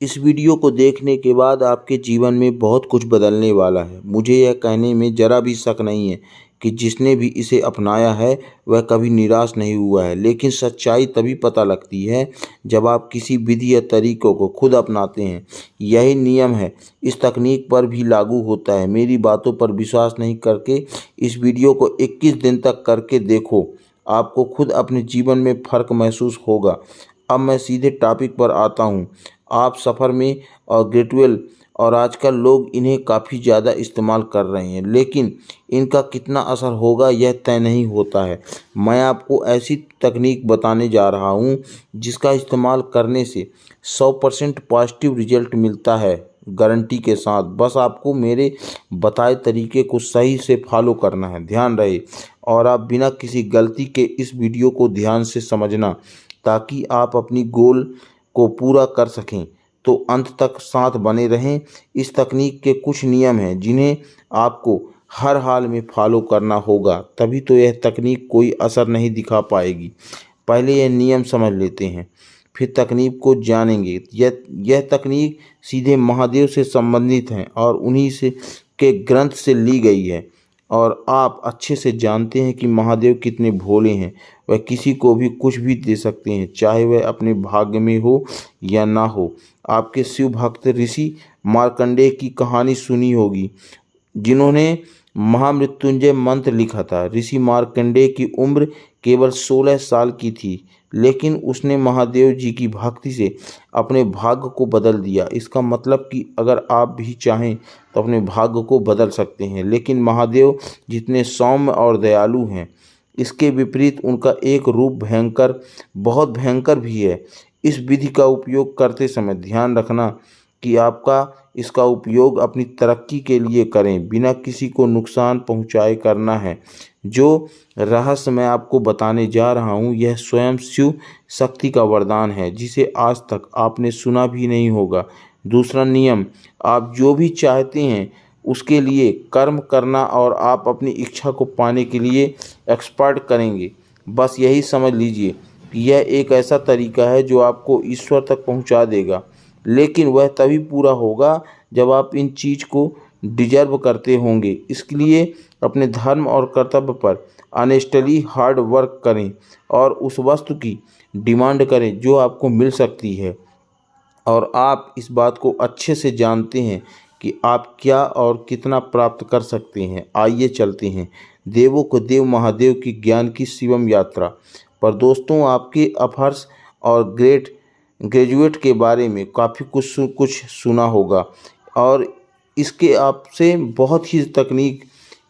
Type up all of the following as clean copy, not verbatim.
इस वीडियो को देखने के बाद आपके जीवन में बहुत कुछ बदलने वाला है। मुझे यह कहने में ज़रा भी शक नहीं है कि जिसने भी इसे अपनाया है वह कभी निराश नहीं हुआ है। लेकिन सच्चाई तभी पता लगती है जब आप किसी विधि या तरीकों को खुद अपनाते हैं। यही नियम है इस तकनीक पर भी लागू होता है। मेरी बातों पर विश्वास नहीं करके इस वीडियो को 21 दिन तक करके देखो, आपको खुद अपने जीवन में फ़र्क महसूस होगा। अब मैं सीधे टॉपिक पर आता हूँ। आप सफ़र में और ग्रेजुअल और आजकल लोग इन्हें काफ़ी ज़्यादा इस्तेमाल कर रहे हैं, लेकिन इनका कितना असर होगा यह तय नहीं होता है। मैं आपको ऐसी तकनीक बताने जा रहा हूँ जिसका इस्तेमाल करने से 100% पॉजिटिव रिजल्ट मिलता है, गारंटी के साथ। बस आपको मेरे बताए तरीके को सही से फॉलो करना है, ध्यान रहे। और आप बिना किसी गलती के इस वीडियो को ध्यान से समझना, ताकि आप अपनी गोल को पूरा कर सकें। तो अंत तक साथ बने रहें। इस तकनीक के कुछ नियम हैं जिन्हें आपको हर हाल में फॉलो करना होगा, तभी तो यह तकनीक कोई असर नहीं दिखा पाएगी। पहले यह नियम समझ लेते हैं, फिर तकनीक को जानेंगे। यह तकनीक सीधे महादेव से संबंधित है और उन्हीं से के ग्रंथ से ली गई है। और आप अच्छे से जानते हैं कि महादेव कितने भोले हैं। वह किसी को भी कुछ भी दे सकते हैं, चाहे वह अपने भाग्य में हो या ना हो। आपके शिव भक्त ऋषि मार्कंडेय की कहानी सुनी होगी, जिन्होंने महामृत्युंजय मंत्र लिखा था। ऋषि मार्कंडेय की उम्र केवल 16 साल की थी, लेकिन उसने महादेव जी की भक्ति से अपने भाग्य को बदल दिया। इसका मतलब कि अगर आप भी चाहें तो अपने भाग्य को बदल सकते हैं। लेकिन महादेव जितने सौम्य और दयालु हैं, इसके विपरीत उनका एक रूप भयंकर, बहुत भयंकर भी है। इस विधि का उपयोग करते समय ध्यान रखना कि आपका इसका उपयोग अपनी तरक्की के लिए करें, बिना किसी को नुकसान पहुंचाए करना है। जो रहस्य मैं आपको बताने जा रहा हूं, यह स्वयं शिव शक्ति का वरदान है, जिसे आज तक आपने सुना भी नहीं होगा। दूसरा नियम, आप जो भी चाहते हैं उसके लिए कर्म करना और आप अपनी इच्छा को पाने के लिए एक्सपर्ट करेंगे। बस यही समझ लीजिए कि यह एक ऐसा तरीका है जो आपको ईश्वर तक पहुंचा देगा, लेकिन वह तभी पूरा होगा जब आप इन चीज़ को डिजर्व करते होंगे। इसके लिए अपने धर्म और कर्तव्य पर ऑनेस्टली हार्ड वर्क करें और उस वस्तु की डिमांड करें जो आपको मिल सकती है। और आप इस बात को अच्छे से जानते हैं कि आप क्या और कितना प्राप्त कर सकते हैं। आइए चलते हैं देवों को देव महादेव की ज्ञान की शिवम यात्रा पर। दोस्तों, आपके अफर्स और ग्रेजुएट के बारे में काफ़ी कुछ सुना होगा और इसके आपसे बहुत ही तकनीक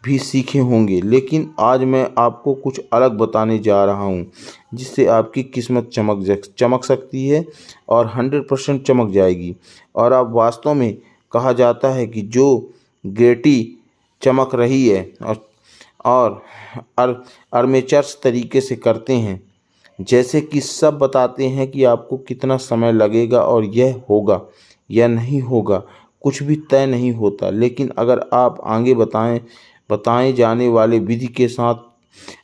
भी सीखे होंगे, लेकिन आज मैं आपको कुछ अलग बताने जा रहा हूं, जिससे आपकी किस्मत चमक सकती है और 100% चमक जाएगी। और आप वास्तव में कहा जाता है कि जो ग्रेटी चमक रही है और आर्मेचर्स तरीके से करते हैं, जैसे कि सब बताते हैं कि आपको कितना समय लगेगा और यह होगा या नहीं होगा, कुछ भी तय नहीं होता। लेकिन अगर आप आगे बताए जाने वाले विधि के साथ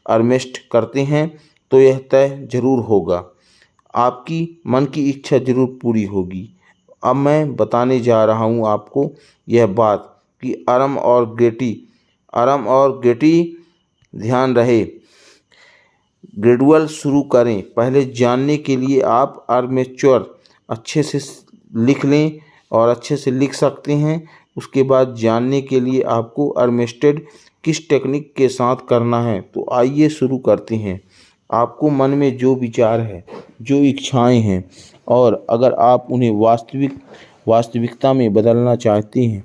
अरमेस्ट करते हैं तो यह तय जरूर होगा, आपकी मन की इच्छा जरूर पूरी होगी। अब मैं बताने जा रहा हूँ आपको यह बात कि अरम और गेटी ध्यान रहे, ग्रेजुअल शुरू करें। पहले जानने के लिए आप आर्मेचर अच्छे से लिख लें और अच्छे से लिख सकते हैं। उसके बाद जानने के लिए आपको आर्मेस्टेड किस टेक्निक के साथ करना है। तो आइए शुरू करते हैं। आपको मन में जो विचार है, जो इच्छाएं हैं, और अगर आप उन्हें वास्तविकता में बदलना चाहते हैं,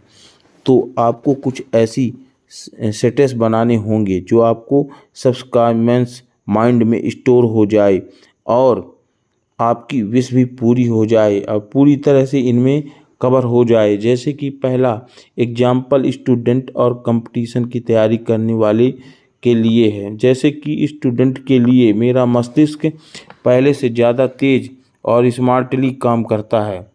तो आपको कुछ ऐसी सेटेस बनाने होंगे जो आपको सबकॉन्शियस माइंड में स्टोर हो जाए और आपकी विश भी पूरी हो जाए और पूरी तरह से इनमें कवर हो जाए। जैसे कि पहला एग्जाम्पल स्टूडेंट और कंपटीशन की तैयारी करने वाले के लिए है। जैसे कि स्टूडेंट के लिए मेरा मस्तिष्क पहले से ज़्यादा तेज और स्मार्टली काम करता है।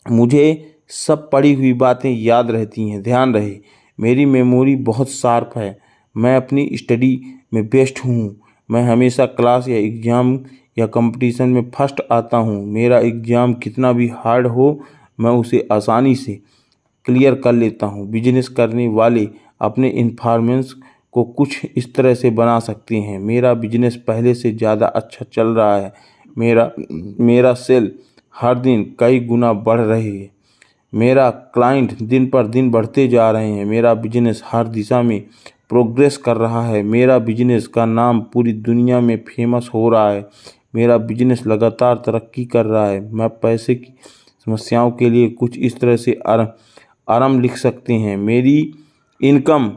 मुझे सब पढ़ी हुई बातें याद रहती हैं। ध्यान रहे, मेरी मेमोरी बहुत शार्प है। मैं अपनी स्टडी में बेस्ट हूँ। मैं हमेशा क्लास या एग्ज़ाम या कंपटीशन में फर्स्ट आता हूँ। मेरा एग्ज़ाम कितना भी हार्ड हो, मैं उसे आसानी से क्लियर कर लेता हूँ। बिजनेस करने वाले अपने इन्फॉर्मेंस को कुछ इस तरह से बना सकते हैं। मेरा बिजनेस पहले से ज़्यादा अच्छा चल रहा है। मेरा मेरा सेल हर दिन कई गुना बढ़ रही है। मेरा क्लाइंट दिन पर दिन बढ़ते जा रहे हैं। मेरा बिजनेस हर दिशा में प्रोग्रेस कर रहा है। मेरा बिजनेस का नाम पूरी दुनिया में फेमस हो रहा है। मेरा बिजनेस लगातार तरक्की कर रहा है। मैं पैसे की समस्याओं के लिए कुछ इस तरह से आराम लिख सकते हैं। मेरी इनकम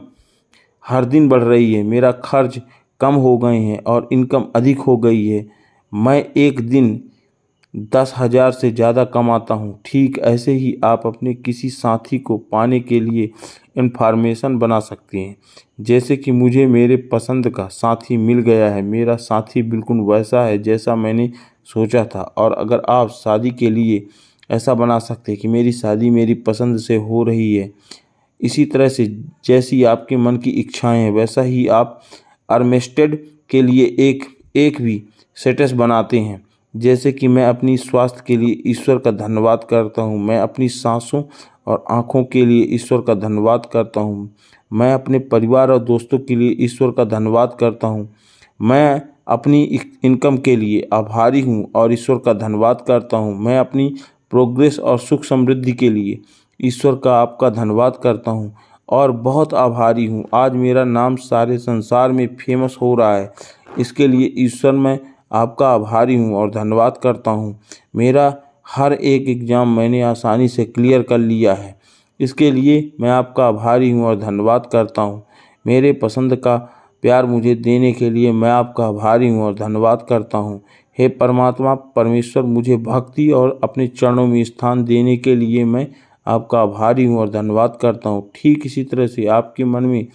हर दिन बढ़ रही है। मेरा खर्च कम हो गए हैं और इनकम अधिक हो गई है। मैं एक दिन 10,000 से ज़्यादा कमाता हूँ। ठीक ऐसे ही आप अपने किसी साथी को पाने के लिए इन्फॉर्मेशन बना सकते हैं। जैसे कि मुझे मेरे पसंद का साथी मिल गया है। मेरा साथी बिल्कुल वैसा है जैसा मैंने सोचा था। और अगर आप शादी के लिए ऐसा बना सकते हैं कि मेरी शादी मेरी पसंद से हो रही है। इसी तरह से जैसी आपके मन की इच्छाएं हैं वैसा ही आप अर्मेस्टेड के लिए एक भी स्टेटस बनाते हैं। जैसे कि मैं अपनी स्वास्थ्य के लिए ईश्वर का धन्यवाद करता हूँ। मैं अपनी सांसों और आँखों के लिए ईश्वर का धन्यवाद करता हूँ। मैं अपने परिवार और दोस्तों के लिए ईश्वर का धन्यवाद करता हूँ। मैं अपनी इनकम के लिए आभारी हूँ और ईश्वर का धन्यवाद करता हूँ। मैं अपनी प्रोग्रेस और सुख समृद्धि के लिए ईश्वर का आपका धन्यवाद करता हूँ और बहुत आभारी हूँ। आज मेरा नाम सारे संसार में फेमस हो रहा है। इसके लिए ईश्वर मैं आपका आभारी हूँ और धन्यवाद करता हूँ। मेरा हर एक एग्ज़ाम मैंने आसानी से क्लियर कर लिया है। इसके लिए मैं आपका आभारी हूँ और धन्यवाद करता हूँ। मेरे पसंद का प्यार मुझे देने के लिए मैं आपका आभारी हूँ और धन्यवाद करता हूँ। हे परमात्मा परमेश्वर, मुझे भक्ति और अपने चरणों में स्थान देने के लिए मैं आपका आभारी हूँ और धन्यवाद करता हूँ। ठीक इसी तरह से आपके मन में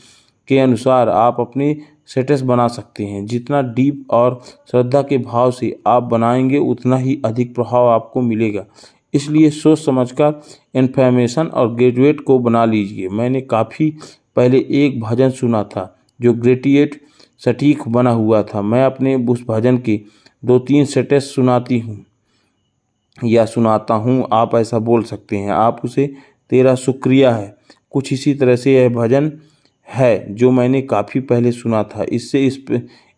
के अनुसार आप अपने स्टेटस बना सकते हैं। जितना डीप और श्रद्धा के भाव से आप बनाएंगे उतना ही अधिक प्रभाव आपको मिलेगा। इसलिए सोच समझकर इन्फॉर्मेशन और ग्रेजुएट को बना लीजिए। मैंने काफ़ी पहले एक भजन सुना था जो ग्रेजुएट सटीक बना हुआ था। मैं अपने उस भजन के 2-3 स्टेटस सुनाती हूँ या सुनाता हूँ, आप ऐसा बोल सकते हैं। आप उसे तेरा शुक्रिया है, कुछ इसी तरह से यह भजन है जो मैंने काफ़ी पहले सुना था। इससे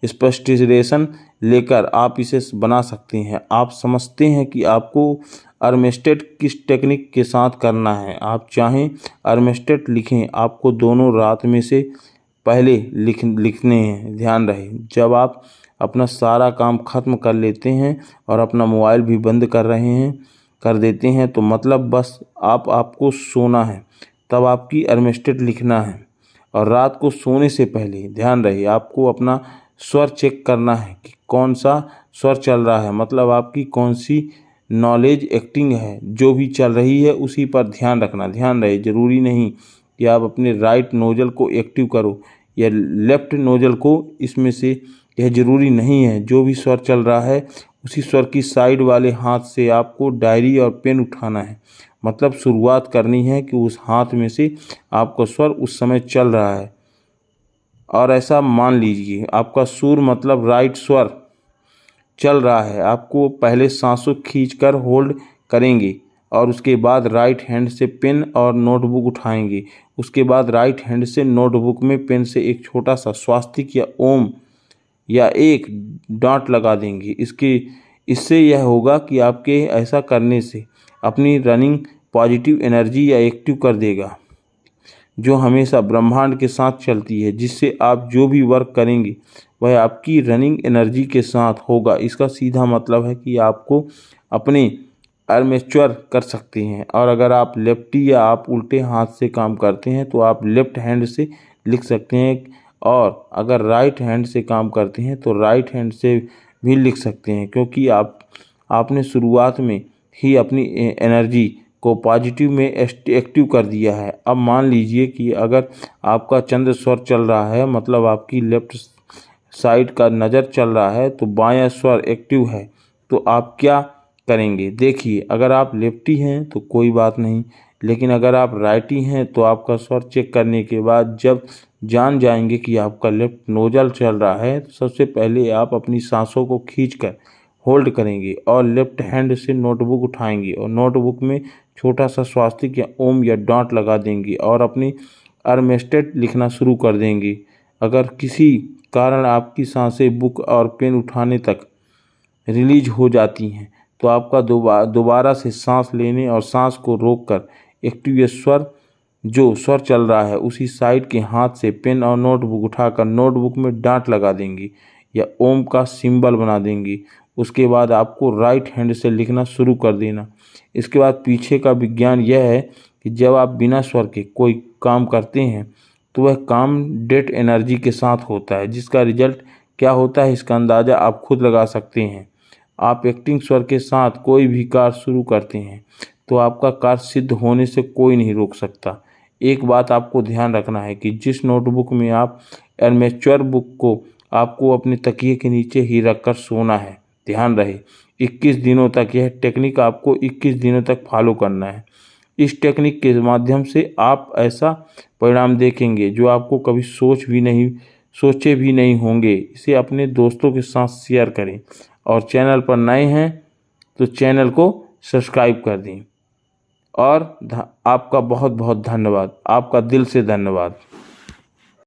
स्पष्टीकरण लेकर आप इसे बना सकते हैं। आप समझते हैं कि आपको अर्मेस्टेड किस टेक्निक के साथ करना है। आप चाहें अर्मेस्टेड लिखें, आपको दोनों रात में से पहले लिखने हैं। ध्यान रहे, जब आप अपना सारा काम ख़त्म कर लेते हैं और अपना मोबाइल भी बंद कर देते हैं तो मतलब बस आपको सोना है, तब आपकी अर्मेस्टेड लिखना है। और रात को सोने से पहले ध्यान रहे आपको अपना स्वर चेक करना है कि कौन सा स्वर चल रहा है, मतलब आपकी कौन सी नॉलेज एक्टिंग है, जो भी चल रही है उसी पर ध्यान रखना। ध्यान रहे, ज़रूरी नहीं कि आप अपने राइट नोजल को एक्टिव करो या लेफ्ट नोजल को, इसमें से यह ज़रूरी नहीं है। जो भी स्वर चल रहा है उसी स्वर की साइड वाले हाथ से आपको डायरी और पेन उठाना है। मतलब शुरुआत करनी है कि उस हाथ में से आपका स्वर उस समय चल रहा है। और ऐसा मान लीजिए आपका सुर मतलब राइट स्वर चल रहा है। आपको पहले सांसों खींचकर होल्ड करेंगे और उसके बाद राइट हैंड से पेन और नोटबुक उठाएंगे। उसके बाद राइट हैंड से नोटबुक में पेन से एक छोटा सा स्वास्तिक या ओम या एक डॉट लगा देंगे। इससे यह होगा कि आपके ऐसा करने से अपनी रनिंग पॉजिटिव एनर्जी या एक्टिव कर देगा, जो हमेशा ब्रह्मांड के साथ चलती है, जिससे आप जो भी वर्क करेंगे वह आपकी रनिंग एनर्जी के साथ होगा। इसका सीधा मतलब है कि आपको अपने अर्मेचर कर सकते हैं। और अगर आप लेफ्टी या आप उल्टे हाथ से काम करते हैं तो आप लेफ्ट हैंड से लिख सकते हैं, और अगर राइट हैंड से काम करते हैं तो राइट हैंड से भी लिख सकते हैं, क्योंकि आपने शुरुआत में ही अपनी एनर्जी को पॉजिटिव में एक्टिव कर दिया है। अब मान लीजिए कि अगर आपका चंद्र स्वर चल रहा है, मतलब आपकी लेफ्ट साइड का नज़र चल रहा है, तो बायां स्वर एक्टिव है, तो आप क्या करेंगे? देखिए, अगर आप लेफ्टी हैं तो कोई बात नहीं, लेकिन अगर आप राइटी हैं तो आपका स्वर चेक करने के बाद जब जान जाएंगे कि आपका लेफ्ट नोजल चल रहा है, तो सबसे पहले आप अपनी सांसों को खींचकर होल्ड करेंगे और लेफ्ट हैंड से नोटबुक उठाएंगे और नोटबुक में छोटा सा स्वास्तिक या ओम या डॉट लगा देंगी और अपनी अर्मेस्टेड लिखना शुरू कर देंगी। अगर किसी कारण आपकी सांसें बुक और पेन उठाने तक रिलीज हो जाती हैं तो आपका दोबारा से सांस लेने और सांस को रोककर एक्टिव स्वर जो स्वर चल रहा है उसी साइड के हाथ से पेन और नोटबुक उठाकर नोटबुक में डांट लगा देंगी या ओम का सिंबल बना देंगी। उसके बाद आपको राइट हैंड से लिखना शुरू कर देना। इसके बाद पीछे का विज्ञान यह है कि जब आप बिना स्वर के कोई काम करते हैं तो वह काम डेट एनर्जी के साथ होता है, जिसका रिजल्ट क्या होता है इसका अंदाज़ा आप खुद लगा सकते हैं। आप एक्टिंग स्वर के साथ कोई भी कार्य शुरू करते हैं तो आपका कार्य सिद्ध होने से कोई नहीं रोक सकता। एक बात आपको ध्यान रखना है कि जिस नोटबुक में आप एमेच्योर बुक को आपको अपने तकिए के नीचे ही रखकर सोना है। ध्यान रहे 21 दिनों तक यह टेक्निक आपको 21 दिनों तक फॉलो करना है। इस टेक्निक के माध्यम से आप ऐसा परिणाम देखेंगे जो आपको कभी सोचे भी नहीं होंगे। इसे अपने दोस्तों के साथ शेयर करें और चैनल पर नए हैं तो चैनल को सब्सक्राइब कर दें। और आपका बहुत बहुत धन्यवाद, आपका दिल से धन्यवाद।